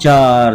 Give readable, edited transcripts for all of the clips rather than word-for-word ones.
4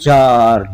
4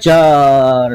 4